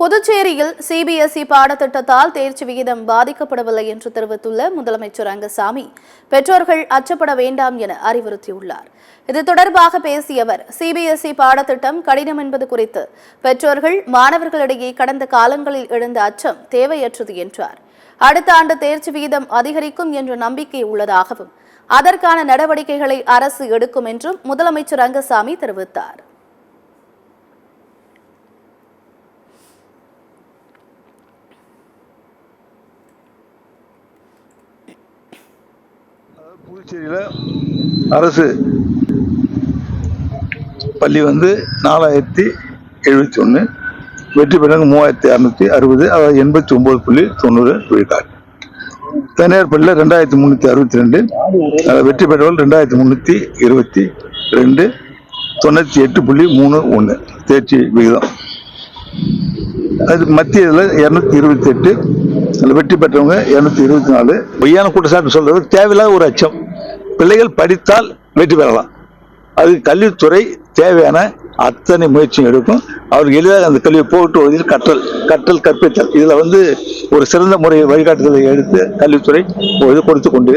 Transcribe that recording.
புதுச்சேரியில் சிபிஎஸ்இ பாடத்திட்டத்தால் தேர்ச்சி விகிதம் பாதிக்கப்படவில்லை என்று தெரிவித்துள்ள முதலமைச்சர் ரங்கசாமி பெற்றோர்கள் அச்சப்பட வேண்டாம் என அறிவுறுத்தியுள்ளார். இது தொடர்பாக பேசிய அவர், சிபிஎஸ்இ பாடத்திட்டம் கடினம் என்பது குறித்து பெற்றோர்கள் மாணவர்களிடையே கடந்த காலங்களில் எழுந்த அச்சம் தேவையற்றது என்றார். அடுத்த ஆண்டு தேர்ச்சி விகிதம் அதிகரிக்கும் என்ற நம்பிக்கை உள்ளதாகவும் அதற்கான நடவடிக்கைகளை அரசு எடுக்கும் என்றும் முதலமைச்சர் ரங்கசாமி தெரிவித்தார். புதுச்சேரியில் அரசு பள்ளி 4071, வெற்றி பெற்றவங்க 3660, அதாவது 89.90 விழுக்காடு. தனியார் பள்ளியில் 2362, வெற்றி பெற்றவர்கள் 2322, 98.31 தேர்ச்சி விகிதம். அது மத்தியில் 228, வெற்றி பெற்றவங்க 224. பொய்யான குற்றச்சாட்டு சொல்றது தேவையில்லாத ஒரு அச்சம். பிள்ளைகள் படித்தால் வெற்றி பெறலாம். அது கல்வித்துறை தேவையான அத்தனை முயற்சியும் எடுக்கும். அவருக்கு எளிதாக அந்த கல்வியை போட்டுவதில் கற்பித்தல், இதுல ஒரு சிறந்த முறை வழிகாட்டுதலை எடுத்து கல்வித்துறை கொடுத்து கொண்டு